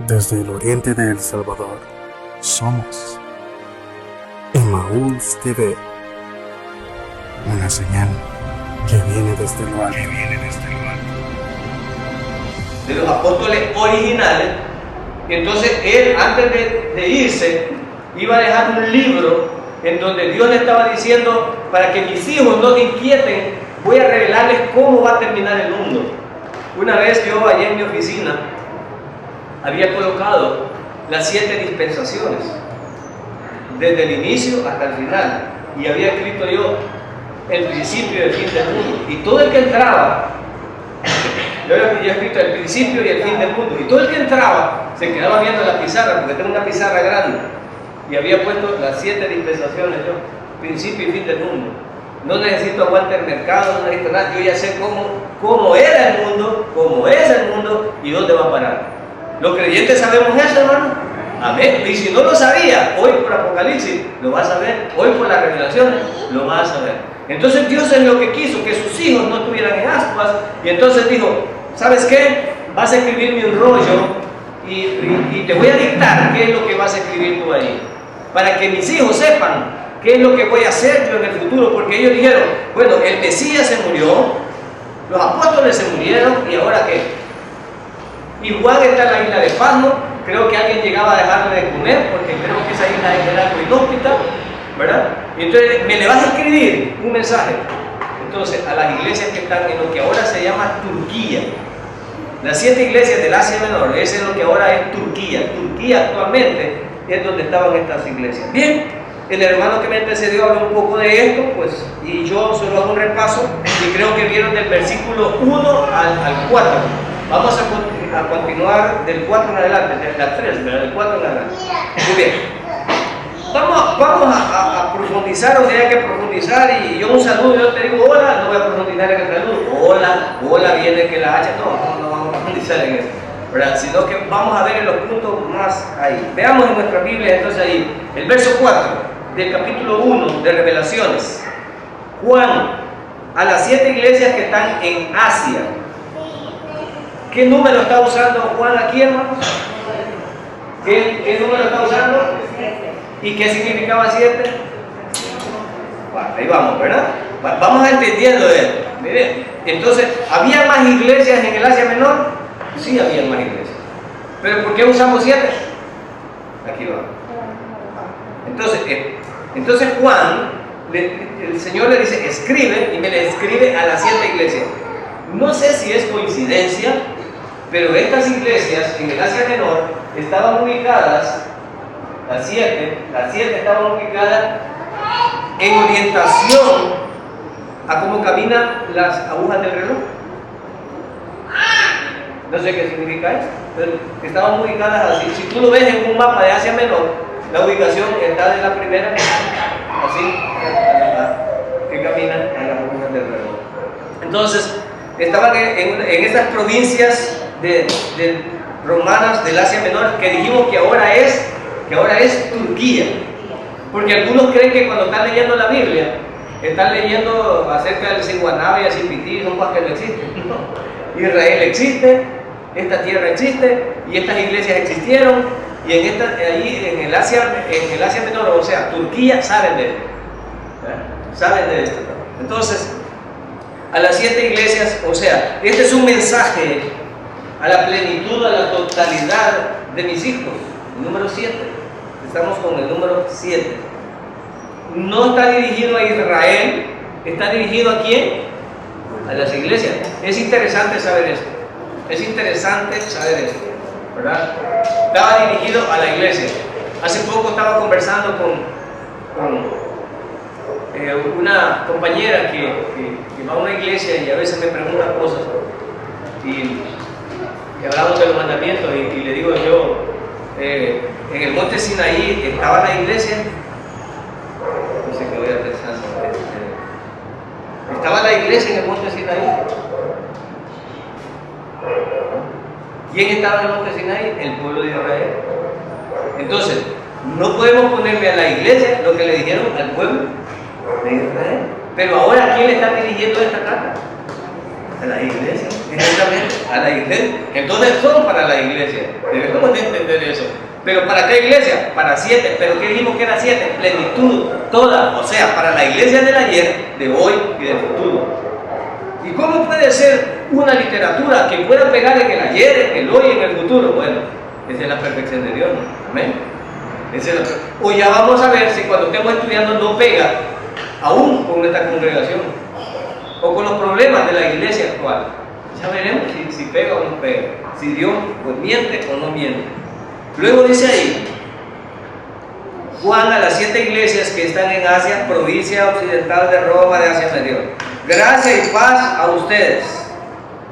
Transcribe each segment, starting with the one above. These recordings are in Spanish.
Desde el oriente de El Salvador, somos Emmaús TV, una señal que viene desde lo alto. De los apóstoles originales. Y entonces él, antes de irse, iba a dejar un libro en donde Dios le estaba diciendo: para que mis hijos no se inquieten, voy a revelarles cómo va a terminar el mundo. Una vez yo allá en mi oficina había colocado las 7 dispensaciones, desde el inicio hasta el final, y había escrito yo el principio y el fin del mundo. Y todo el que entraba, yo había escrito el principio y el fin del mundo, y todo el que entraba se quedaba viendo la pizarra, porque tengo una pizarra grande, y había puesto las 7 dispensaciones yo, principio y fin del mundo. No necesito aguante el mercado, no necesito nada, yo ya sé cómo era el mundo, cómo es el mundo y dónde va a parar. Los creyentes sabemos eso, hermano. Amén. Y si no lo sabía, hoy por Apocalipsis lo vas a ver, hoy por las revelaciones lo vas a ver. Entonces Dios es lo que quiso, que sus hijos no estuvieran en ascuas, y entonces dijo: ¿sabes qué? Vas a escribirme un rollo y te voy a dictar qué es lo que vas a escribir tú ahí, para que mis hijos sepan qué es lo que voy a hacer yo en el futuro, porque ellos dijeron: bueno, el Mesías se murió, los apóstoles se murieron, ¿y ahora qué? Y Juan está en la isla de Patmos. Creo que alguien llegaba a dejarle de comer, porque creo que esa isla era algo inhóspita, ¿verdad? Y entonces me le vas a escribir un mensaje. Entonces, a las iglesias que están en lo que ahora se llama Turquía, las 7 iglesias del Asia Menor, ese es lo que ahora es Turquía. Turquía actualmente es donde estaban estas iglesias. Bien, el hermano que me antecedió habló un poco de esto, pues, y yo solo hago un repaso, y creo que vieron del versículo 1 al 4. Vamos a continuar del 4 en adelante, de la 3, del 4 en adelante. Muy bien. Vamos a profundizar donde hay que profundizar, y yo un saludo, yo te digo hola, no voy a profundizar en el saludo. Hola viene que la H, no vamos a profundizar en eso, ¿verdad? Sino que vamos a ver en los puntos más ahí. Veamos en nuestra Biblia entonces ahí, el verso 4 del capítulo 1 de Revelaciones. Juan, a las 7 iglesias que están en Asia. ¿Qué número está usando Juan aquí, hermanos? ¿Qué número está usando? ¿Y qué significaba 7? Bueno, ahí vamos, ¿verdad? Vamos entendiendo esto. Miren, entonces, ¿había más iglesias en el Asia Menor? Sí, había más iglesias. ¿Pero por qué usamos 7? Aquí va. Entonces Juan, el Señor le dice: escribe, y me le escribe a las 7 iglesias. No sé si es coincidencia, pero estas iglesias en el Asia Menor estaban ubicadas, las 7 estaban ubicadas en orientación a cómo caminan las agujas del reloj. No sé qué significa eso, pero estaban ubicadas así. Si tú lo ves en un mapa de Asia Menor, la ubicación está de la primera, así, que caminan en las agujas del reloj. Entonces, estaban en esas provincias de romanas del Asia Menor, que dijimos que ahora es Turquía, porque algunos creen que cuando están leyendo la Biblia están leyendo acerca del Siguanaba y el Cipití, son cosas que no existen. No. Israel existe, esta tierra existe, y estas iglesias existieron, y ahí en el Asia Menor, o sea, Turquía, saben de esto, saben de esto. Entonces, a las 7 iglesias, o sea, este es un mensaje a la plenitud, a la totalidad de mis hijos. El número 7, estamos con el número 7. No está dirigido a Israel, está dirigido ¿a quién? A las iglesias. Es interesante saber esto, ¿verdad? Estaba dirigido a la iglesia. Hace poco estaba conversando con una compañera que va a una iglesia, y a veces me pregunta cosas, y hablamos de los mandamientos, y le digo yo, en el monte Sinaí estaba la iglesia. No sé qué voy a pensar sobre esto. Estaba la iglesia en el monte Sinaí. ¿Quién estaba en el monte Sinaí? El pueblo de Israel. Entonces, no podemos ponerle a la iglesia lo que le dijeron al pueblo de Israel. Pero ahora, ¿a quién le está dirigiendo esta carta? A la iglesia, exactamente, a la iglesia. Entonces son para la iglesia. Debemos de entender eso. ¿Pero para qué iglesia? Para 7. ¿Pero qué dijimos que era 7? Plenitud, toda. O sea, para la iglesia del ayer, de hoy y del futuro. ¿Y cómo puede ser una literatura que pueda pegar en el ayer, en el hoy y en el futuro? Bueno, esa es la perfección de Dios, ¿no? Amén. O ya vamos a ver si cuando estemos estudiando no pega aún con esta congregación o con los problemas de la iglesia actual. Ya veremos si pega o no pega, si Dios pues miente o no miente. Luego dice ahí Juan a las 7 iglesias que están en Asia, provincia occidental de Roma, de Asia Menor: gracia y paz a ustedes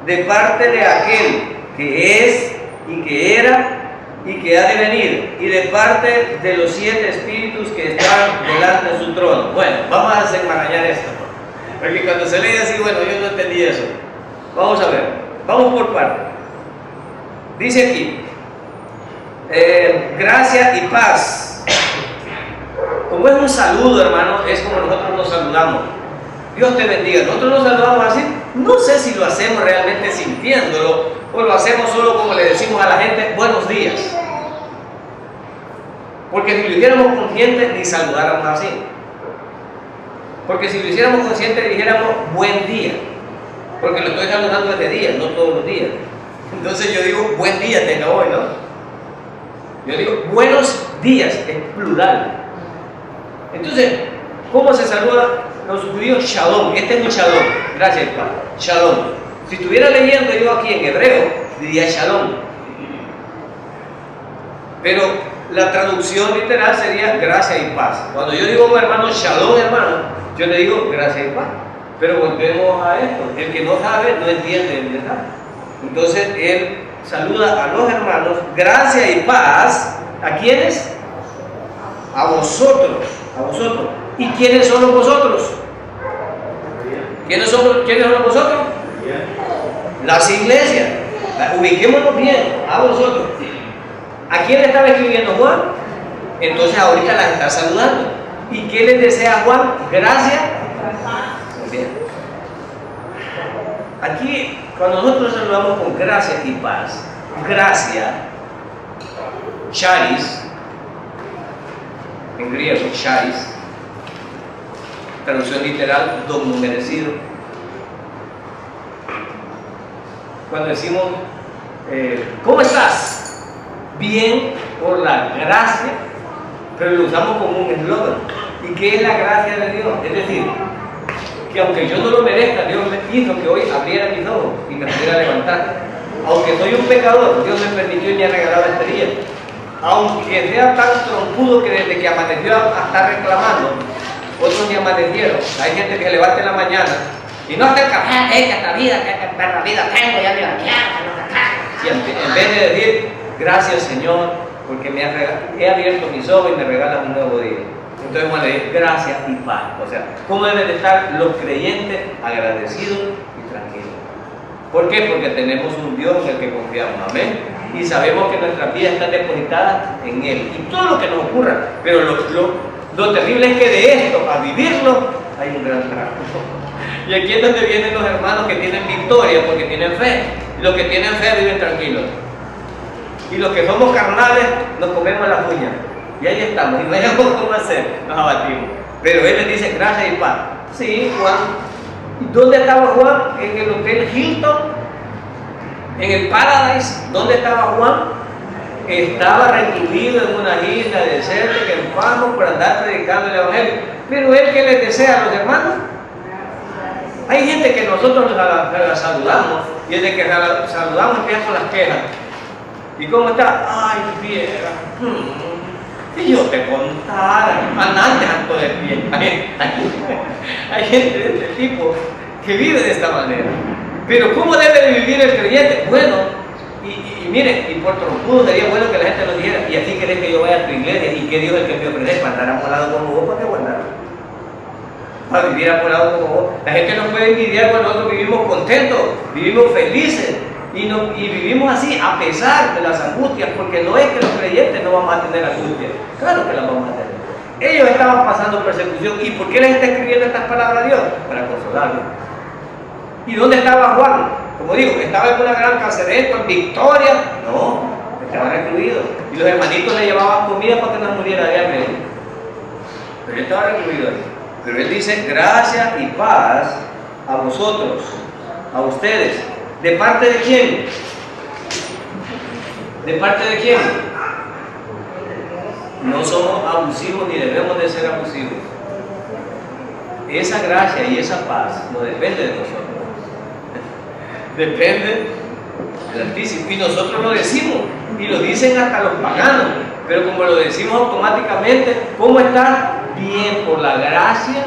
de parte de aquel que es y que era y que ha de venir, y de parte de los 7 espíritus que están delante de su trono. Bueno, vamos a desenmarañar esto, porque cuando se lee así, bueno, yo no entendí eso. Vamos a ver, vamos por partes. Dice aquí, gracia y paz. Como es un saludo, hermano, es como nosotros nos saludamos. Dios te bendiga. Nosotros nos saludamos así. No sé si lo hacemos realmente sintiéndolo o lo hacemos solo como le decimos a la gente buenos días. Porque si lo hiciéramos consciente ni saludáramos así. Porque si lo hiciéramos consciente dijéramos buen día. Porque lo estoy saludando desde día, no todos los días. Entonces yo digo buen día tenga hoy, ¿no? Yo digo buenos días, en plural. Entonces, ¿cómo se saluda los judíos? Shalom. Este es un shalom. Gracias, Padre. Shalom. Si estuviera leyendo yo aquí en hebreo, diría shalom. Pero la traducción literal sería gracia y paz. Cuando yo digo, hermano, shalom, hermano, yo le digo gracia y paz. Pero volvemos a esto. El que no sabe, no entiende el detalle. Entonces, él saluda a los hermanos, gracia y paz. ¿A quiénes? A vosotros. A vosotros. ¿Y quiénes son los vosotros? ¿Quiénes son los vosotros? Las iglesias. Ubiquémonos bien, a vosotros. ¿A quién le estaba escribiendo Juan? Entonces ahorita las está saludando. ¿Y qué les desea Juan? Gracia. Bien. Aquí, cuando nosotros saludamos con gracia y paz, gracia, charis, en griego, charis, traducción literal, don merecido. Cuando decimos, ¿cómo estás? Bien, por la gracia, pero lo usamos como un eslogan. ¿Y qué es la gracia de Dios? Es decir, que aunque yo no lo merezca, Dios me hizo que hoy abriera mis ojos y me pudiera levantar. Aunque soy un pecador, Dios me permitió y me ha regalado este día. Aunque sea tan trompudo que desde que amaneció a estar reclamando, otros ni amanecieron. Hay gente que se levanta en la mañana y no está el café, que esta vida, que perra vida tengo, ya me la y en vez de decir, gracias Señor, porque he abierto mis ojos y me regalas un nuevo día. Entonces vamos a leer gracia y paz. O sea, ¿cómo deben de estar los creyentes? Agradecidos y tranquilos. ¿Por qué? Porque tenemos un Dios en el que confiamos. Amén. Y sabemos que nuestras vidas están depositadas en Él. Y todo lo que nos ocurra. Pero lo terrible es que de esto, a vivirlo, hay un gran trabajo. Y aquí es donde vienen los hermanos que tienen victoria porque tienen fe. Y los que tienen fe viven tranquilos. Y los que somos carnales nos comemos las uñas. Y ahí estamos, y no hayamos cómo hacer, nos abatimos. Pero él les dice gracia y paz. Sí, Juan. ¿Dónde estaba Juan? En el Hotel Hilton, en el Paradise. ¿Dónde estaba Juan? Estaba recluido en una isla desértica, en Pasmo, por andar predicando el Evangelio. Pero él, ¿qué les desea a los hermanos? Hay gente que nosotros la saludamos, y desde que la saludamos empiezan con las quejas. ¿Y cómo está? Ay, vieja. Si yo te contara, andante alto de pie. Hay gente de este tipo que vive de esta manera. Pero ¿cómo debe de vivir el creyente? Bueno, y miren, y por trompudo sería bueno que la gente nos dijera, ¿y así querés que yo vaya a tu iglesia? ¿Y qué Dios es el que me ofrece para andar amolado como vos? ¿Para qué guardar? Para vivir amolado como vos. La gente nos puede envidiar cuando nosotros vivimos contentos, vivimos felices. Y vivimos así a pesar de las angustias, porque no es que los creyentes no vamos a tener angustias, claro que las vamos a tener. Ellos estaban pasando persecución. ¿Y por qué les está escribiendo estas palabras a Dios? Para consolarlos. ¿Y dónde estaba Juan? Como digo, ¿estaba en una gran cacereto, en Victoria? No, estaba recluido. Y los hermanitos le llevaban comida para que no muriera de hambre. Pero él estaba recluido ahí. Pero él dice, gracia y paz a vosotros, a ustedes. ¿De parte de quién? ¿De parte de quién? No somos abusivos ni debemos de ser abusivos. Esa gracia y esa paz no depende de nosotros. Depende del Altísimo. Y nosotros lo decimos. Y lo dicen hasta los paganos. Pero como lo decimos automáticamente, ¿cómo está? Bien por la gracia.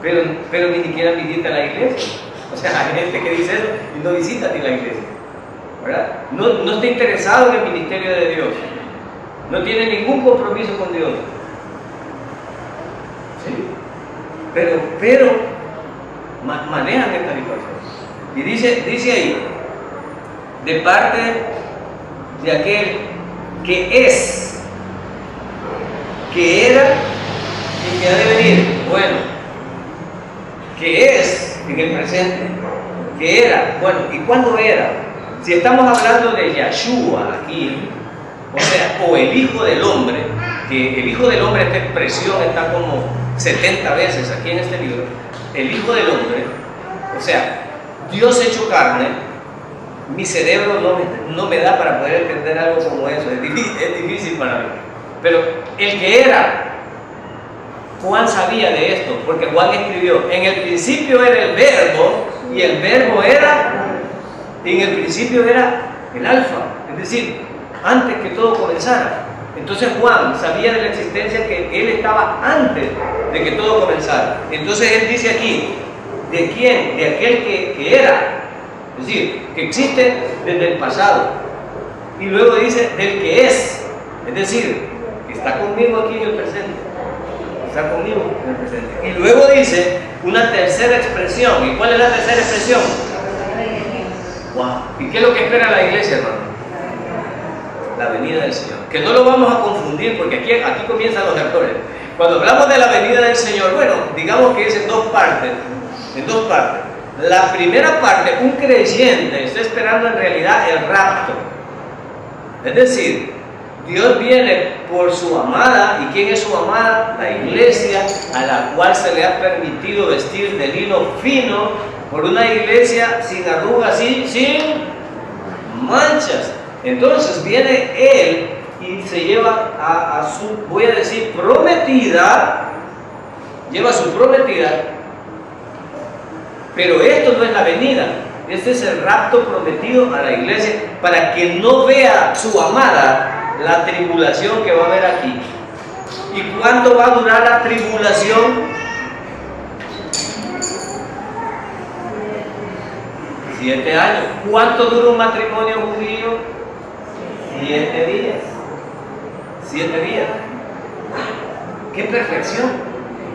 Pero ni siquiera visita la iglesia. O sea, hay gente que dice eso y no visita ni la iglesia, ¿verdad? No está interesado en el ministerio de Dios. No tiene ningún compromiso con Dios. ¿Sí? Pero manejan esta situación. Y dice ahí, de parte de aquel que es, que era y que ha de venir. Bueno, que es en el presente, que era. Bueno, ¿y cuándo era? Si estamos hablando de Yahshua aquí, o sea, o el Hijo del Hombre, que el Hijo del Hombre, esta expresión está como 70 veces aquí en este libro, el Hijo del Hombre, o sea, Dios hecho carne. Mi cerebro no me da para poder entender algo como eso, es difícil para mí. Pero el que era, Juan sabía de esto, porque Juan escribió, en el principio era el verbo, y el verbo era, en el principio era el alfa, es decir, antes que todo comenzara. Entonces Juan sabía de la existencia, que él estaba antes de que todo comenzara. Entonces él dice aquí, ¿de quién? De aquel que era, es decir, que existe desde el pasado. Y luego dice, del que es decir, que está conmigo aquí en el presente. Está conmigo en el presente. Y luego dice una tercera expresión. ¿Y cuál es la tercera expresión? Wow. ¿Y qué es lo que espera la iglesia, hermano? La venida del Señor. Que no lo vamos a confundir, porque aquí comienzan los errores. Cuando hablamos de la venida del Señor, bueno, digamos que es en dos partes. En dos partes. La primera parte, un creyente está esperando en realidad el rapto. Es decir, Dios viene por su amada. ¿Y quién es su amada? La iglesia, a la cual se le ha permitido vestir de lino fino, por una iglesia sin arrugas y sin manchas. Entonces viene Él y se lleva a su, voy a decir, prometida, lleva a su prometida. Pero esto no es la venida, este es el rapto prometido a la iglesia, para que no vea su amada la tribulación que va a haber aquí. ¿Y cuánto va a durar la tribulación? 7 años. ¿Cuánto dura un matrimonio judío? 7 días. 7 días. ¡Qué perfección!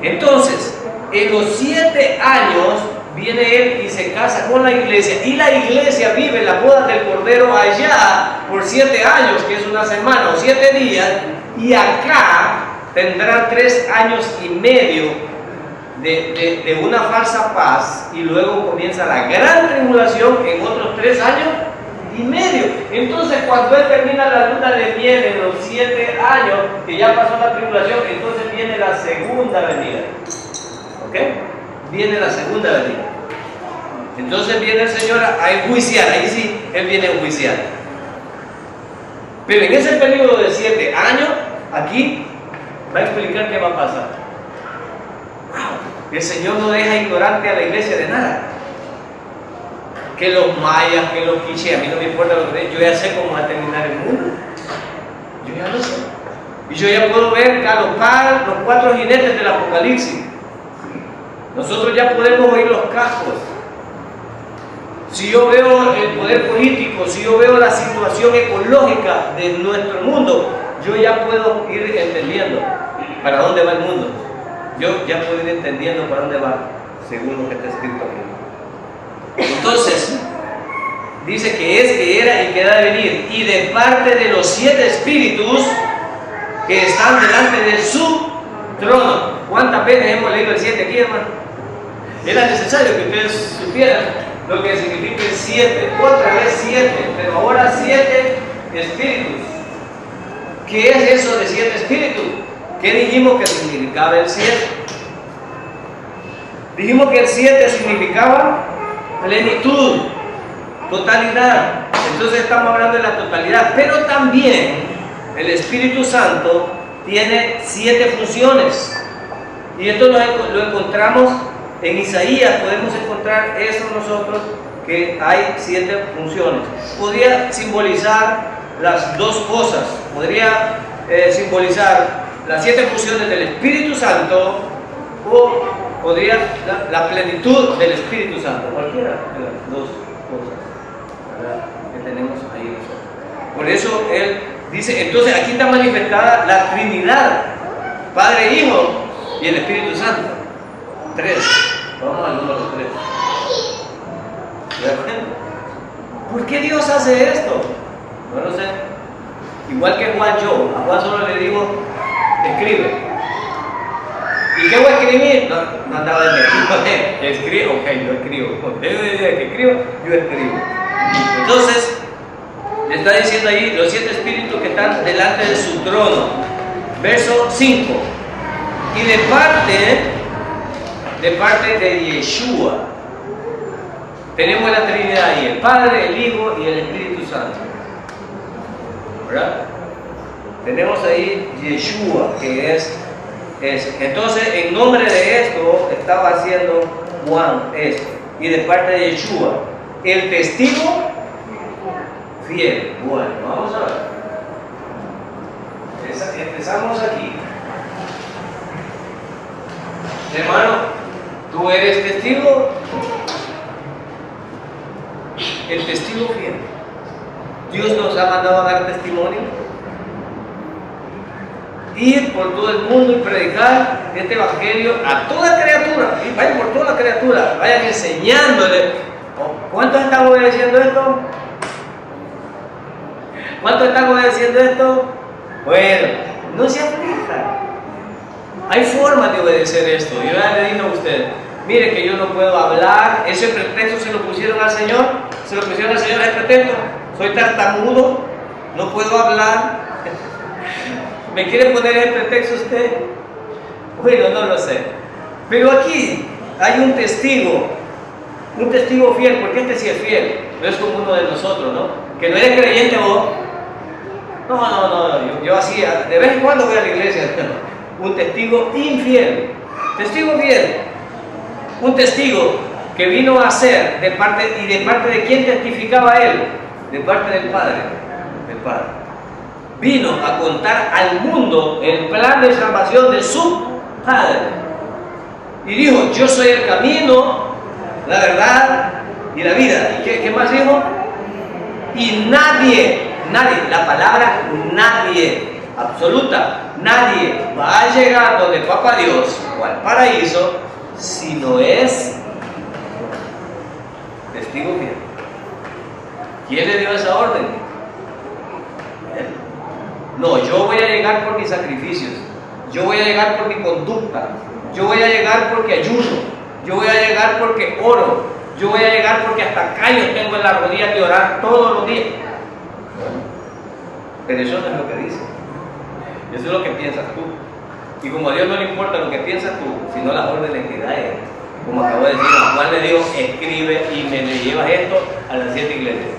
Entonces, en los 7 años viene Él y se casa con la iglesia, y la iglesia vive la boda del Cordero allá por 7 años, que es una semana o 7 días, y acá tendrá 3 años y medio de una falsa paz, y luego comienza la gran tribulación en otros 3 años y medio. Entonces, cuando Él termina la luna de miel en los 7 años, que ya pasó la tribulación, entonces viene la segunda venida. ¿Ok? Viene la segunda venida. Entonces viene el Señor a enjuiciar. Ahí sí, Él viene a enjuiciar. Pero en ese periodo de 7 años, aquí va a explicar qué va a pasar. Wow. El Señor no deja ignorante a la iglesia de nada. Que los mayas, que los quiché, a mí no me importa lo que den, yo ya sé cómo va a terminar el mundo. Yo ya lo sé. Y yo ya puedo ver galopar los 4 jinetes del Apocalipsis. Nosotros ya podemos oír los cascos. Si yo veo el poder político, si yo veo la situación ecológica de nuestro mundo, yo ya puedo ir entendiendo para dónde va el mundo. Yo ya puedo ir entendiendo para dónde va, según lo que está escrito aquí. Entonces, dice que es, que era y que ha de venir, y de parte de los 7 espíritus que están delante de su trono. ¿Cuántas veces hemos leído el 7 aquí, hermano? Era necesario que ustedes supieran lo que significa el 7. Otra vez 7, pero ahora 7 espíritus. ¿Qué es eso de 7 espíritus? ¿Qué dijimos que significaba el 7? Dijimos que el 7 significaba plenitud, totalidad. Entonces estamos hablando de la totalidad, pero también el Espíritu Santo tiene 7 funciones. Y esto lo encontramos en Isaías, podemos encontrar eso nosotros, que hay 7 funciones. Podría simbolizar las dos cosas, podría simbolizar las 7 funciones del Espíritu Santo, o podría la plenitud del Espíritu Santo, cualquiera de las dos cosas, ¿verdad?, que tenemos ahí nosotros. Por eso él dice, entonces aquí está manifestada la Trinidad, Padre, Hijo y el Espíritu Santo. 3. Vamos al número 3. ¿De acuerdo? ¿Por qué Dios hace esto? No lo sé. Igual que Juan, a Juan solo le digo, escribe. ¿Y qué voy a escribir? No andaba de escribir. Escribo, ok, yo escribo. Desde que escribo, yo escribo. Entonces, le está diciendo ahí los 7 espíritus que están delante de su trono. Verso 5. Y de parte de Yeshua, tenemos la Trinidad ahí, el Padre, el Hijo y el Espíritu Santo, ¿verdad? Tenemos ahí Yeshua, que es. Entonces, en nombre de esto, estaba haciendo Juan esto, y de parte de Yeshua, el testigo fiel. Bueno, vamos a ver. Empezamos aquí. Hermano, tú eres testigo, el testigo fiel. Dios nos ha mandado a dar testimonio, ir por todo el mundo y predicar este evangelio a toda criatura. Y vayan por toda la criatura, vayan enseñándole. ¿Cuántos están obedeciendo esto? ¿Cuántos están obedeciendo esto? Bueno, no se aflija. Hay formas de obedecer esto. Yo ya le dije a usted, mire que yo no puedo hablar. Ese pretexto se lo pusieron al Señor. Se lo pusieron al Señor el pretexto. Soy tartamudo, no puedo hablar. ¿Me quiere poner el pretexto usted? Bueno, no lo sé. Pero aquí hay un testigo fiel, porque este sí es fiel. No es como uno de nosotros, ¿no? Que no eres creyente vos. No. Yo así, de vez en cuando voy a la iglesia. Un testigo infiel, testigo fiel, un testigo que vino a ser de parte de quién testificaba él, de parte del Padre, vino a contar al mundo el plan de salvación de su Padre y dijo, yo soy el camino, la verdad y la vida. ¿Y qué más dijo? Y nadie, la palabra nadie, absoluta, nadie va a llegar donde Papá Dios o al paraíso si no es testigo fiel. ¿Quién le dio esa orden? Él. No, yo voy a llegar por mis sacrificios, yo voy a llegar por mi conducta, yo voy a llegar porque ayuno, yo voy a llegar porque oro, yo voy a llegar porque hasta callos tengo en las rodillas de orar todos los días. Pero eso no es lo que dice. Eso es lo que piensas tú. Y como a Dios no le importa lo que piensas tú, sino las órdenes que da Él. Como acabo de decir, Juan le dijo, escribe y me le llevas esto a las 7 iglesias.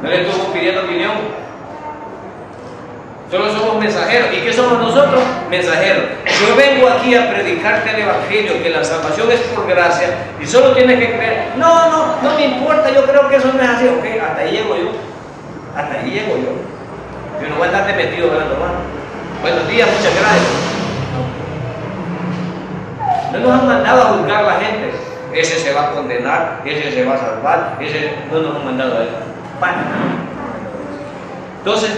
No le estuvo pidiendo opinión. Solo somos mensajeros. ¿Y qué somos nosotros? Mensajeros. Yo vengo aquí a predicarte el evangelio, que la salvación es por gracia y solo tienes que creer. No me importa, yo creo que eso no es así. Ok, hasta ahí llego yo. Yo no voy a estarte metido hablando más. Buenos días, muchas gracias. No nos han mandado a juzgar a la gente. Ese se va a condenar, ese se va a salvar, ese no nos han mandado a eso. Entonces,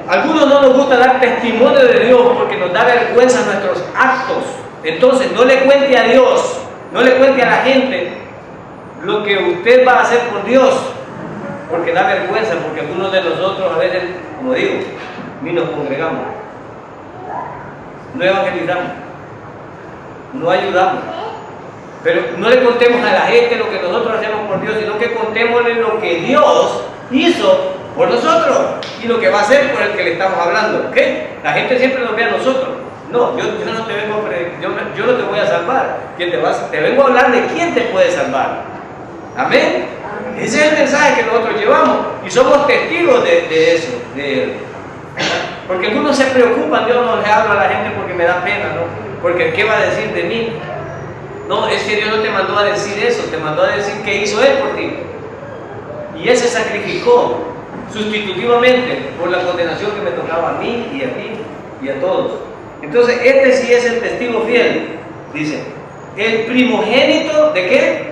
a algunos no nos gusta dar testimonio de Dios porque nos da vergüenza nuestros actos. Entonces, no le cuente a Dios, no le cuente a la gente lo que usted va a hacer por Dios, porque da vergüenza, porque algunos de nosotros a veces, como digo, ni nos congregamos, no evangelizamos, no ayudamos, Pero no le contemos a la gente lo que nosotros hacemos por Dios, sino que contémosle lo que Dios hizo por nosotros y lo que va a hacer por el que le estamos hablando. ¿Okay? La gente siempre nos ve a nosotros. No, yo no te vengo a yo no te voy a salvar. Te vengo a hablar de quién te puede salvar. Amén. Ese es el mensaje que nosotros llevamos y somos testigos de eso, de él. Porque algunos se preocupan, yo no le hablo a la gente porque me da pena, ¿no? Porque ¿qué va a decir de mí? No, es que Dios no te mandó a decir eso, te mandó a decir qué hizo Él por ti. Y Él se sacrificó sustitutivamente por la condenación que me tocaba a mí y a ti y a todos. Entonces, este sí es el testigo fiel. Dice, el primogénito ¿de qué?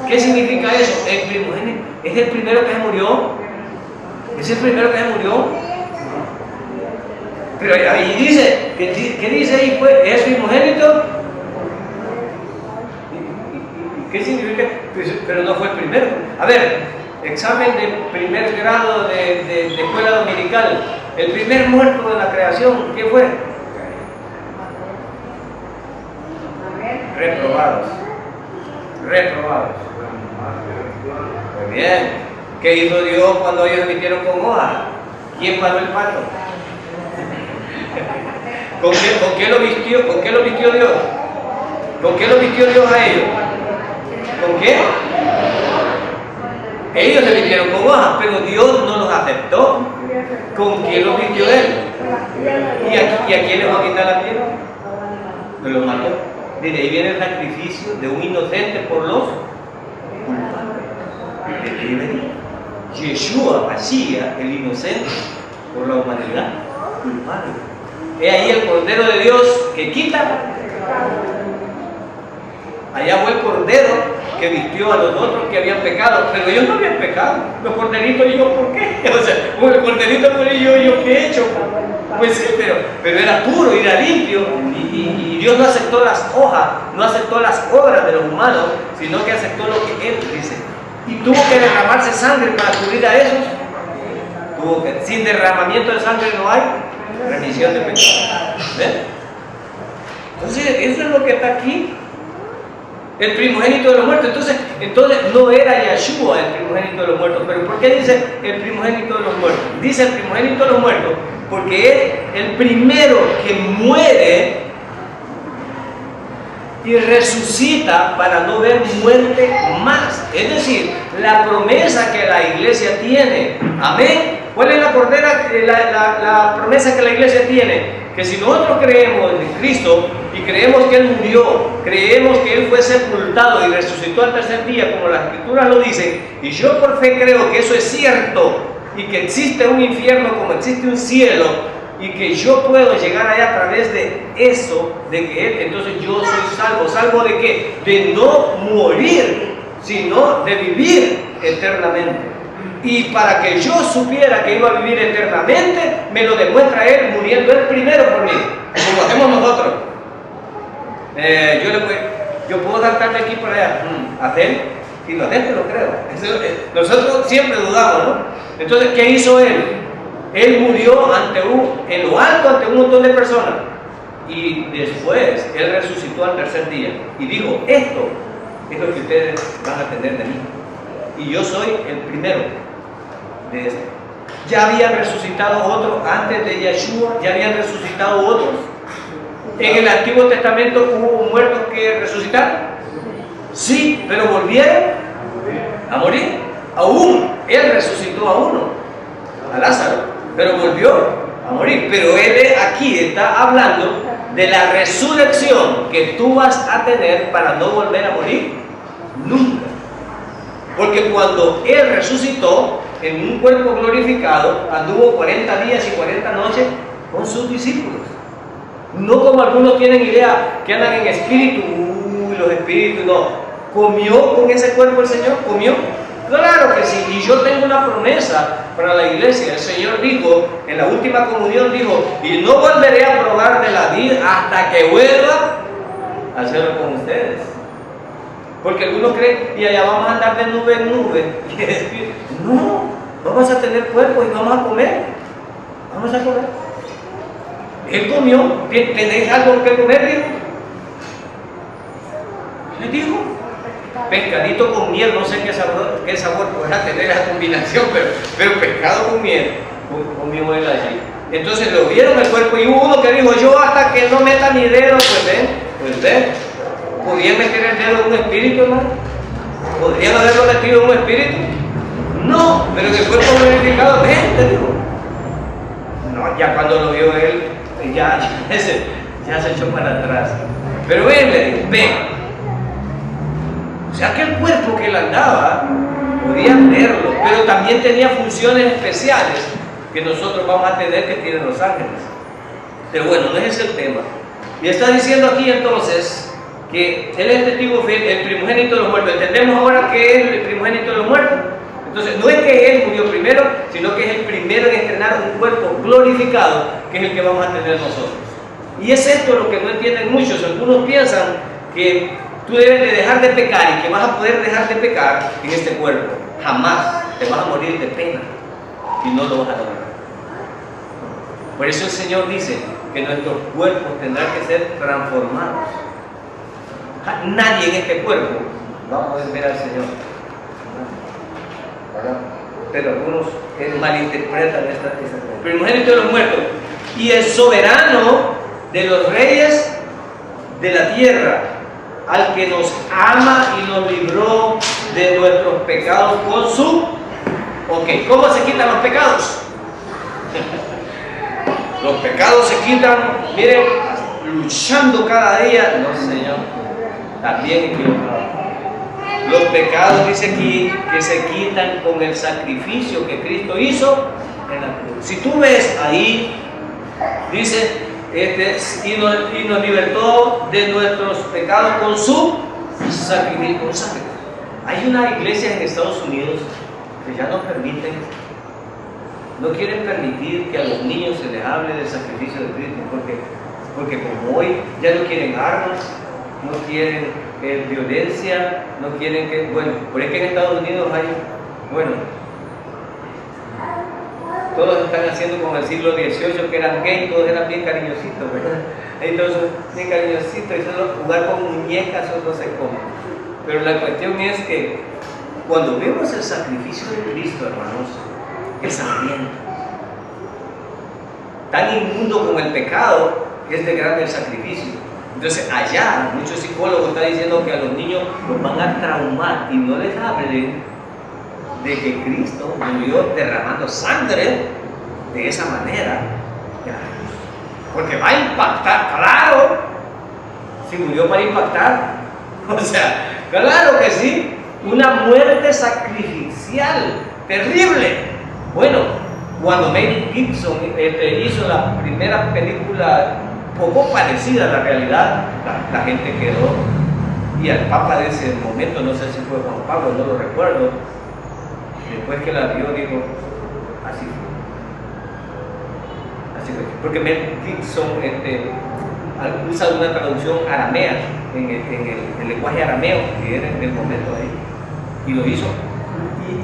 ¿Qué significa eso? El primogénito es el primero que se murió. ¿Es el primero que se murió? Pero ahí dice, ¿qué dice ahí? Pues, ¿es primogénito? ¿Qué significa? Pero no fue el primero. A ver, examen de primer grado de escuela dominical. El primer muerto de la creación, ¿qué fue? Reprobados. Reprobados. Muy bien. ¿Qué hizo Dios cuando ellos emitieron con hoja? ¿Quién paró el pato? ¿Con qué lo vistió? ¿Con qué lo vistió Dios? ¿Con qué lo vistió Dios a ellos? ¿Con qué? Ellos se vistieron con hojas, pero Dios no los aceptó. ¿Con quién los vistió Él? ¿Y a quién les va a quitar la piel? No los mató. Desde ahí viene el sacrificio de un inocente por los culpables. ¿De qué venía? Yeshua, Mashiach, el inocente por la humanidad culpable. He ahí el Cordero de Dios que quita. Allá fue el Cordero que vistió a los otros que habían pecado, pero ellos no habían pecado. Los corderitos, ¿y yo por qué? O sea, el corderito por ellos, ¿yo qué he hecho? Pues sí, pero era puro, era limpio, y Dios no aceptó las hojas, no aceptó las obras de los humanos, sino que aceptó lo que Él dice. Y tuvo que derramarse sangre para cubrir a esos. Sin derramamiento de sangre no hay remisión de pecados. ¿Ven? Entonces, eso es lo que está aquí. El primogénito de los muertos. Entonces no era Yeshua el primogénito de los muertos. ¿Pero por qué dice el primogénito de los muertos? Dice el primogénito de los muertos porque es el primero que muere y resucita para no ver muerte más. Es decir, la promesa que la iglesia tiene. Amén. ¿Cuál es la promesa que la iglesia tiene? Que si nosotros creemos en Cristo y creemos que Él murió, creemos que Él fue sepultado y resucitó al tercer día, como las Escrituras lo dicen, y yo por fe creo que eso es cierto y que existe un infierno como existe un cielo y que yo puedo llegar allá a través de eso, de que Él, entonces yo soy salvo. ¿Salvo de qué? De no morir, sino de vivir eternamente. Y para que yo supiera que iba a vivir eternamente, me lo demuestra Él muriendo Él primero por mí, como hacemos nosotros. Yo puedo saltarme aquí por allá. ¿Hacer? Si lo hacen, te lo creo. Nosotros siempre dudamos, ¿no? Entonces, ¿qué hizo Él? Él murió en lo alto ante un montón de personas. Y después, Él resucitó al tercer día. Y dijo, esto es lo que ustedes van a tener de mí. Y yo soy el primero de esto. Ya habían resucitado otros antes de Yeshua, ya habían resucitado otros. En el Antiguo Testamento hubo muertos que resucitaron. Sí, pero volvieron a morir. Aún Él resucitó a uno, a Lázaro, pero volvió a morir. Pero Él aquí está hablando de la resurrección que tú vas a tener para no volver a morir nunca. Porque cuando Él resucitó en un cuerpo glorificado, anduvo 40 días y 40 noches con sus discípulos. No como algunos tienen idea que andan en espíritu, los espíritus, no. ¿Comió con ese cuerpo el Señor? ¿Comió? Claro que sí, y yo tengo una promesa para la iglesia. El Señor dijo, en la última comunión dijo, y no volveré a probar de la vid hasta que vuelva a hacerlo con ustedes. Porque algunos creen, y allá vamos a andar de nube en nube. No, vamos a tener cuerpo y vamos a comer. Vamos a comer. Él comió. ¿Tenéis algo que comer, hijo? ¿Le dijo? Pescadito con miel, no sé qué sabor podrá tener esa combinación, pero pescado con miel, comió él allí. Entonces lo vieron el cuerpo y hubo uno que dijo, yo hasta que no meta mi dedo, pues ven, ¿podían meter el dedo en un espíritu, hermano? ¿Podrían haberlo metido en un espíritu? No, pero en el cuerpo glorificado, ven, te dijo. No, ya cuando lo vio él, ya se echó para atrás. Pero ven, le dijo, ven. O sea que el cuerpo que él andaba, podían verlo, pero también tenía funciones especiales que nosotros vamos a tener que tienen los ángeles. Pero bueno, no es ese el tema. Y está diciendo aquí entonces que él es el testigo fiel, el primogénito de los muertos. ¿Entendemos ahora que es el primogénito de los muertos? Entonces no es que él murió primero, sino que es el primero en estrenar un cuerpo glorificado, que es el que vamos a tener nosotros. Y es esto lo que no entienden muchos. Algunos piensan que tú debes de dejar de pecar y que vas a poder dejar de pecar en este cuerpo. Jamás te vas a morir de pena y no lo vas a lograr. Por eso el Señor dice que nuestros cuerpos tendrán que ser transformados. Nadie en este cuerpo va a poder ver al Señor. Pero algunos malinterpretan esta cosa. Primogénito de los muertos y el soberano de los reyes de la tierra, al que nos ama y nos libró de nuestros pecados con su... Ok, ¿cómo se quitan los pecados? Los pecados se quitan, miren, luchando cada día. No, Señor, también equivocado. Los pecados, dice aquí, que se quitan con el sacrificio que Cristo hizo en la cruz. Si tú ves ahí, dice, y nos libertó de nuestros pecados con su sacrificio. Hay una iglesia en Estados Unidos que ya no permiten, no quieren permitir que a los niños se les hable del sacrificio de Cristo, porque como hoy ya no quieren armas, no quieren violencia, no quieren que, bueno, por eso que en Estados Unidos hay, bueno, todos están haciendo como el siglo XVIII, que eran gays, todos eran bien cariñositos, ¿verdad? Entonces, bien cariñositos, y solo jugar con muñecas o no sé cómo. Pero la cuestión es que cuando vemos el sacrificio de Cristo, hermanos, es sangriento. Tan inmundo como el pecado, que es de grande el sacrificio. Entonces, allá, muchos psicólogos están diciendo que a los niños los van a traumar y no les hablen de que Cristo murió derramando sangre de esa manera, porque va a impactar, claro, si murió para impactar, o sea, claro que sí, una muerte sacrificial, terrible. Bueno, cuando Mel Gibson hizo la primera película poco parecida a la realidad, la gente quedó, y al Papa de ese momento, no sé si fue Juan Pablo, no lo recuerdo, después que la vio, dijo, así fue. Así fue. Porque Mel Gibson usa una traducción aramea, en el lenguaje arameo, que era en el momento ahí, y lo hizo.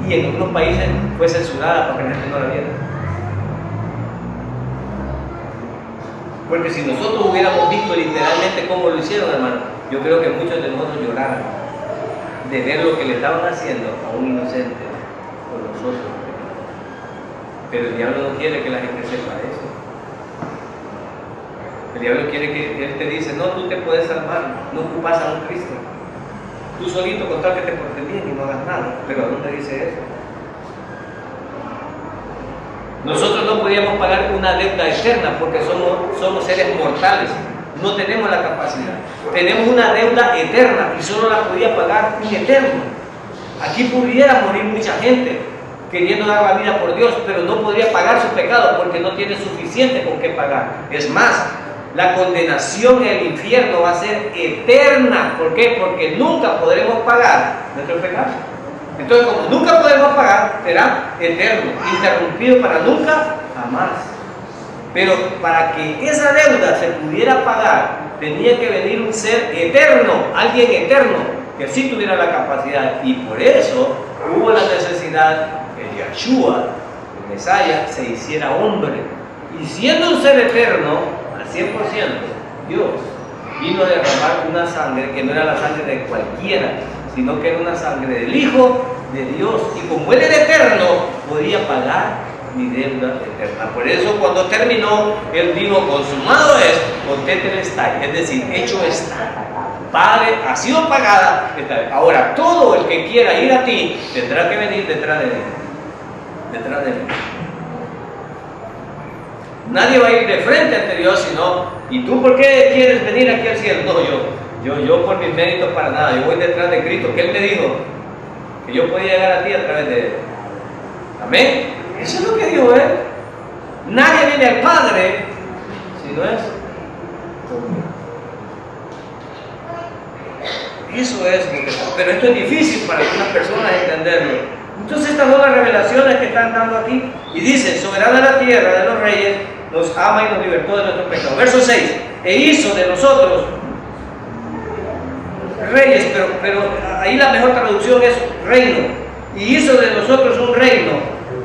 Y en algunos países fue censurada para que la gente no la viera. Porque si nosotros hubiéramos visto literalmente cómo lo hicieron, hermano, yo creo que muchos de nosotros lloraran de ver lo que le estaban haciendo a un inocente por nosotros. Pero el diablo no quiere que la gente sepa eso. El diablo quiere que él te dice, no, tú te puedes salvar, no ocupas a un Cristo. Tú solito con tal que te portes bien y no hagas nada. Pero ¿a dónde dice eso? Nosotros no podíamos pagar una deuda eterna porque somos seres mortales. No tenemos la capacidad. Tenemos una deuda eterna y solo la podía pagar un eterno. Aquí pudiera morir mucha gente queriendo dar la vida por Dios, pero no podría pagar su pecado porque no tiene suficiente con qué pagar. Es más, la condenación en el infierno va a ser eterna. ¿Por qué? Porque nunca podremos pagar nuestro pecado. Entonces, como nunca podemos pagar, será eterno, interrumpido para nunca, jamás. Pero para que esa deuda se pudiera pagar, tenía que venir un ser eterno, alguien eterno, que sí tuviera la capacidad. Y por eso hubo la necesidad que Yeshua, el Mesías, se hiciera hombre. Y siendo un ser eterno, al 100%, Dios, vino a derramar una sangre que no era la sangre de cualquiera, sino que era una sangre del Hijo de Dios. Y como Él era eterno, podía pagar mi deuda eterna. Por eso cuando terminó, Él dijo, consumado es, tetelestai, es decir, hecho está. Padre, ha sido pagada. Ahora, todo el que quiera ir a ti, tendrá que venir detrás de Él. Detrás de Él. Nadie va a ir de frente ante Dios, sino, ¿y tú por qué quieres venir aquí al cielo? No, yo por mis méritos para nada, yo voy detrás de Cristo, que Él me dijo que yo podía llegar a ti a través de Él. Amén. Eso es lo que dijo Él. Nadie viene al Padre si no es conmigo. Eso es lo que está. Pero esto es difícil para algunas personas entenderlo. Entonces estas son las revelaciones que están dando aquí. Y dice, soberano de la tierra, de los reyes, nos ama y nos libertó de nuestros pecados. Verso 6, e hizo de nosotros reyes, pero ahí la mejor traducción es reino. Y hizo de nosotros un reino,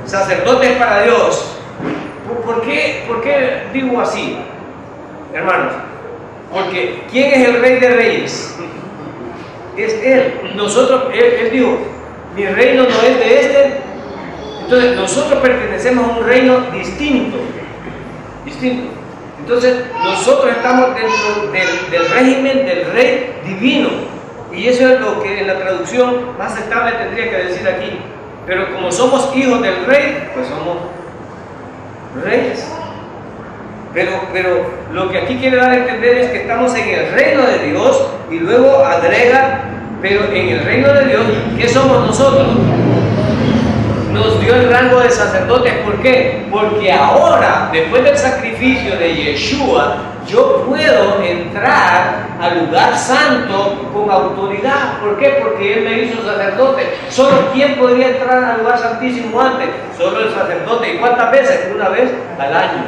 sacerdotes para Dios. ¿Por qué digo así, hermanos? Porque ¿quién es el rey de reyes? Es Él. Él dijo, mi reino no es de este. Entonces nosotros pertenecemos a un reino distinto. Entonces nosotros estamos dentro del régimen del rey divino. Y eso es lo que en la traducción más estable tendría que decir aquí. Pero como somos hijos del rey, pues somos reyes. Pero lo que aquí quiere dar a entender es que estamos en el reino de Dios y luego agrega, pero en el reino de Dios, ¿qué somos nosotros? Nos dio el rango de sacerdotes. ¿Por qué? Porque ahora, después del sacrificio de Yeshua, yo puedo entrar al lugar santo con autoridad. ¿Por qué? Porque Él me hizo sacerdote. ¿Solo quién podría entrar al lugar santísimo antes? Solo el sacerdote. ¿Y cuántas veces? Una vez al año.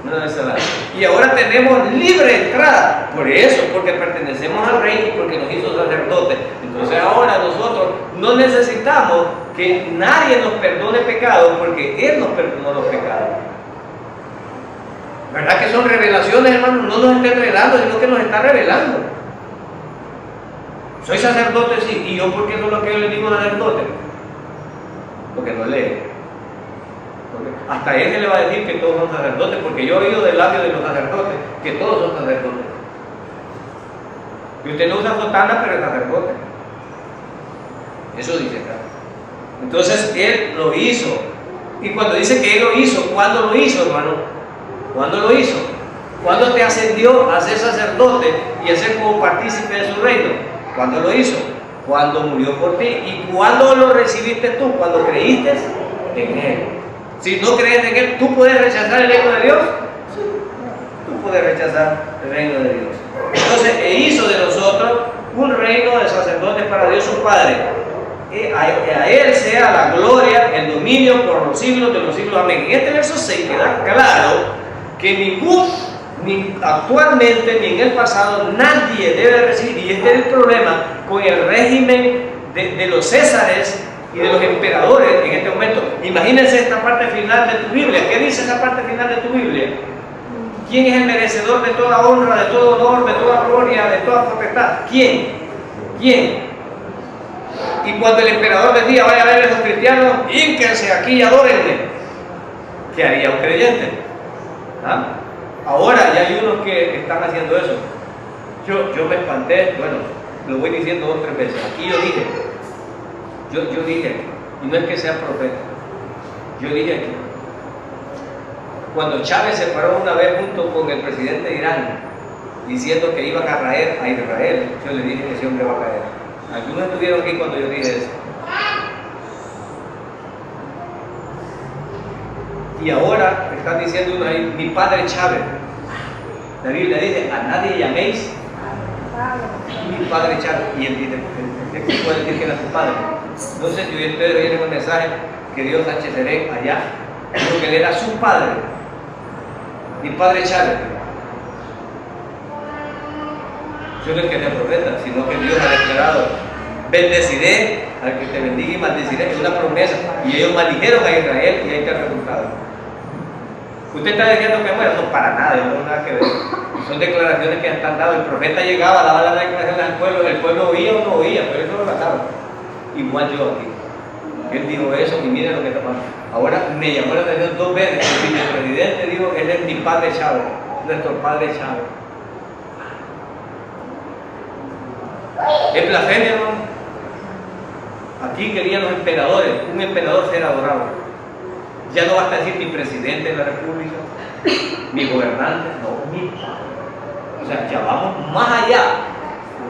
Una vez al año. Y ahora tenemos libre entrada. Por eso, porque pertenecemos al rey y porque nos hizo sacerdote. Entonces ahora nosotros no necesitamos que nadie nos perdone pecado, porque Él nos perdonó los pecados. ¿Verdad que son revelaciones, hermanos? No nos está enredando, sino que nos está revelando. Soy sacerdote, sí. ¿Y yo por qué no lo que yo le digo sacerdote? Porque no lee. Hasta él se le va a decir que todos son sacerdotes, porque yo he oído del labio de los sacerdotes que todos son sacerdotes. Y usted no usa sotana, pero es sacerdote. Eso dice acá. Entonces Él lo hizo. Y cuando dice que Él lo hizo, ¿cuándo lo hizo, hermano? ¿Cuándo lo hizo? ¿Cuándo te ascendió a ser sacerdote y a ser como partícipe de su reino? ¿Cuándo lo hizo? Cuando murió por ti. ¿Y cuándo lo recibiste tú? Cuando creíste en Él. Si no crees en Él, ¿tú puedes rechazar el reino de Dios? Sí. Tú puedes rechazar el reino de Dios. Entonces, hizo de nosotros un reino de sacerdotes para Dios su Padre. A Él sea la gloria, el dominio por los siglos de los siglos. Amén. En este verso 6 queda claro que ni actualmente ni en el pasado nadie debe recibir, y este es el problema con el régimen de los césares y de los emperadores en este momento. Imagínense esta parte final de tu Biblia. ¿Qué dice esa parte final de tu Biblia? ¿Quién es el merecedor de toda honra, de todo honor, de toda gloria, de toda potestad? ¿Quién? Y cuando el emperador decía, vaya a ver a los cristianos, hínquense aquí y adórenme, ¿qué haría un creyente? ¿Ah? Ahora ya hay unos que están haciendo eso. Yo me espanté, bueno, lo voy diciendo 2 o 3 veces. Aquí yo dije, y no es que sea profeta, yo dije aquí, cuando Chávez se paró una vez junto con el presidente de Irán, diciendo que iban a traer a Israel, yo le dije que ese hombre va a caer. Algunos estuvieron aquí cuando yo dije eso. Y ahora están diciendo uno ahí, mi padre Chávez. La Biblia dice, a nadie llaméis mi padre Chávez. Y él dice, ¿qué puede decir que era su padre? No sé si ustedes oyeron un mensaje que Dios Sánchez Serén allá, dijo que él era su padre, mi padre Chávez. Yo no es que sea profeta, sino que Dios ha declarado, bendeciré al que te bendiga y maldeciré. Es una promesa. Y ellos maldijeron a Israel y ahí está el resultado. Usted está diciendo que muera, no, para nada, yo no tengo nada que ver. Son declaraciones que están dadas. El profeta llegaba, daba las declaraciones al pueblo, el pueblo oía o no oía, pero eso lo trataba. Igual yo aquí. Él dijo eso y mire lo que está pasando. Ahora me llamó la atención 2 veces. El vicepresidente dijo, él es mi padre Chávez, nuestro padre Chávez. Es blasfemia, hermano. Aquí querían los emperadores, un emperador ser adorado. Ya no basta decir mi presidente de la república, mi gobernante, no, mi padre. O sea, ya vamos más allá.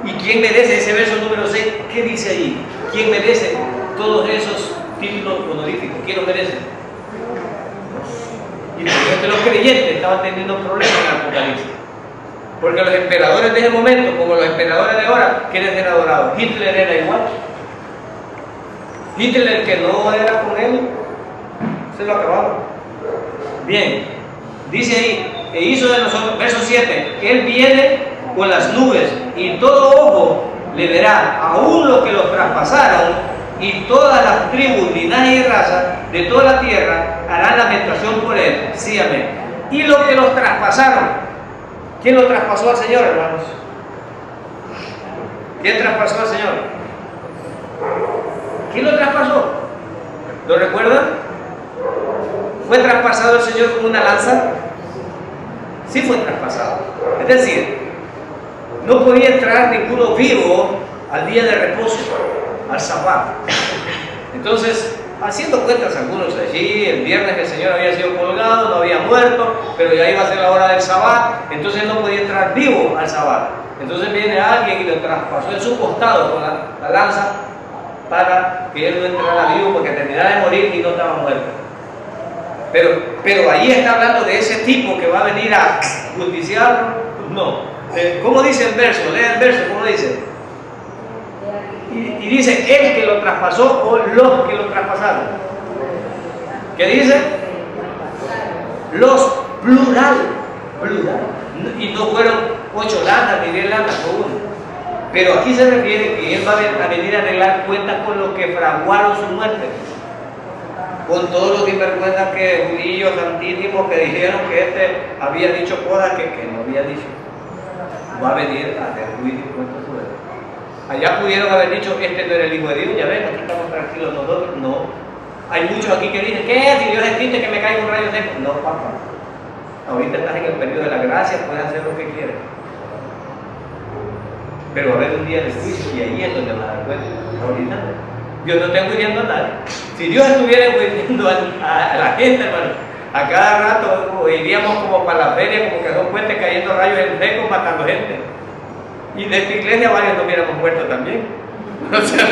¿Y quién merece ese verso número 6? ¿Qué dice ahí? ¿Quién merece todos esos títulos honoríficos? ¿Quién los merece? Y por eso los creyentes estaban teniendo problemas en el Apocalipsis. Porque los emperadores de ese momento, como los emperadores de ahora, quieren ser adorados. Hitler era igual. Hitler, el que no era con él, se lo acabaron. Bien, dice ahí, e hizo de nosotros, verso 7, que él viene con las nubes y todo ojo le verá, aún los que los traspasaron, y todas las tribus, linajes y razas de toda la tierra harán lamentación por él. Sí, amén. Y los que los traspasaron, ¿quién lo traspasó al Señor, hermanos? ¿Quién traspasó al Señor? ¿Quién lo traspasó? ¿Lo recuerdan? ¿Fue traspasado el Señor con una lanza? Sí fue traspasado. Es decir, no podía entrar ninguno vivo al día de reposo, al Sabbat. Entonces, haciendo cuentas algunos allí, el viernes el Señor había sido colgado, no había muerto, pero ya iba a ser la hora del Sabbat, entonces no podía entrar vivo al Sabbat. Entonces viene alguien y lo traspasó en su costado con la lanza para que él no entrara vivo, porque terminara de morir y no estaba muerto. Pero ahí está hablando de ese tipo que va a venir a justiciarlo. No. ¿Cómo dice el verso? Lea el verso, ¿cómo dice? Y dice el que lo traspasó o los que lo traspasaron. ¿Qué dice? Los plural. Y no fueron 8 lanzas ni 10 lanzas, fue uno. Pero aquí se refiere que él va a venir a arreglar cuentas con los que fraguaron su muerte. Con todos los sinvergüenzas que judíos santísimos que dijeron que este había dicho cosas que no había dicho. Va a venir a hacer juicio y cuentas sobre él. Allá pudieron haber dicho, este no era el Hijo de Dios, ya ven, aquí estamos tranquilos nosotros. No. Hay muchos aquí que dicen, ¿qué? Si Dios existe, que me caiga un rayo seco. No, papá. Ahorita estás en el periodo de la gracia, puedes hacer lo que quieras. Pero va a haber un día de juicio y ahí es donde van a dar cuenta. Ahorita Dios no está enjuiciando a nadie. Si Dios estuviera enjuiciando a la gente, hermano, a cada rato iríamos como para la feria, como que son puentes cayendo rayos en seco, matando gente. Y de esta iglesia varios no hubiéramos muerto también. O sea,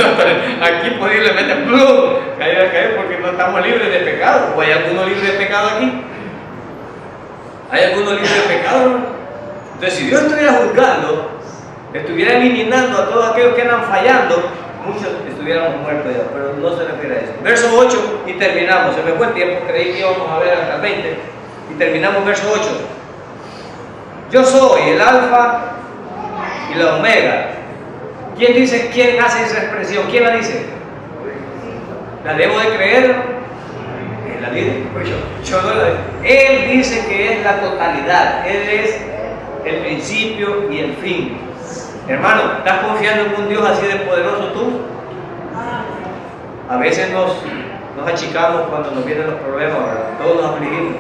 aquí posiblemente ¡plum! Caer porque no estamos libres de pecado. ¿O hay alguno libre de pecado aquí? ¿Hay alguno libre de pecado, hermano? Entonces, si Dios estuviera juzgando, estuviera eliminando a todos aquellos que andan fallando, muchos estuviéramos muertos ya, pero no se refiere a eso. Verso 8 y terminamos. Se me fue el tiempo, creí que íbamos a ver hasta el 20 y terminamos verso 8. Yo soy el alfa y la omega. ¿Quién dice, quién hace esa expresión? ¿Quién la dice? ¿La debo de creer? Él la dice. Pues yo no la digo. Él dice que es la totalidad. Él es el principio y el fin. Hermano, ¿estás confiando en un Dios así de poderoso tú? A veces nos achicamos cuando nos vienen los problemas, ¿verdad? Todos nos afligimos,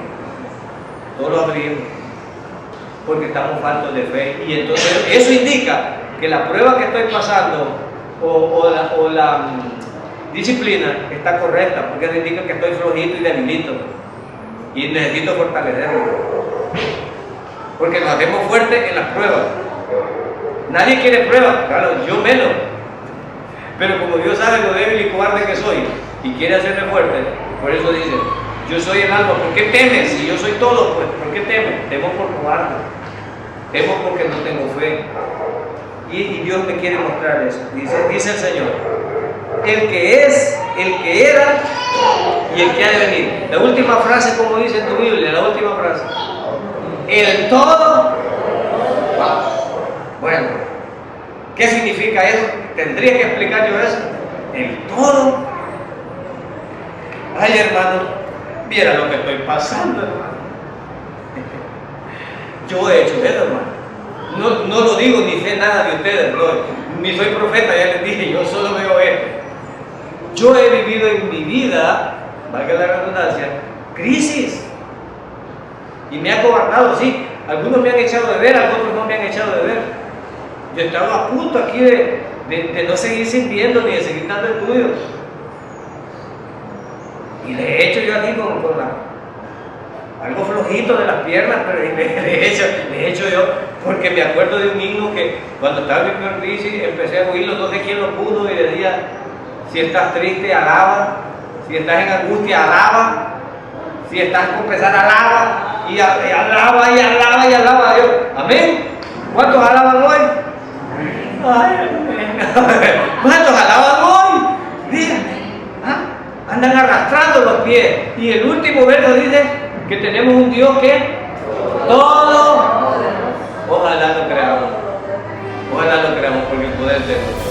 porque estamos faltos de fe. Y entonces eso indica que la prueba que estoy pasando o la disciplina está correcta, porque eso indica que estoy flojito y debilito y necesito fortalecerme, porque nos hacemos fuertes en las pruebas. Nadie quiere pruebas, claro, yo menos. Pero como Dios sabe lo débil y cobarde que soy y quiere hacerme fuerte, por eso dice, yo soy el alma. ¿Por qué temes? Si yo soy todo, pues, ¿por qué temes? Temo por cobarde. Temo porque no tengo fe. Y Dios me quiere mostrar eso. Dice el Señor, el que es, el que era y el que ha de venir. La última frase, como dice en tu Biblia, la última frase. El todo. Bueno, ¿qué significa eso? ¿Tendría que explicar yo eso? El todo. Ay, hermano, viera lo que estoy pasando, hermano. Yo he hecho eso, hermano. No lo digo ni sé nada de ustedes, ni soy profeta, ya les dije, yo solo veo esto. Yo he vivido en mi vida, valga la redundancia, crisis. Y me ha cobardado, sí. Algunos me han echado de ver, algunos no me han echado de ver. Yo he estado a punto aquí de no seguir sirviendo ni de seguir dando estudios. Y de hecho yo aquí con algo flojito de las piernas, pero de hecho yo, porque me acuerdo de un himno que cuando estaba en mi peor crisis empecé a oírlo, no sé quién lo pudo, y decía: si estás triste, alaba; si estás en angustia, alaba; si estás con pesar, alaba, y alaba y alaba y alaba a Dios. Amén. ¿Cuántos alaban hoy? Ay, amén. ¿Cuántos alaban hoy? Díganme. Andan arrastrando los pies. Y el último verso dice que tenemos un Dios que todo. Ojalá lo creamos. Ojalá lo creamos, porque el poder de Dios.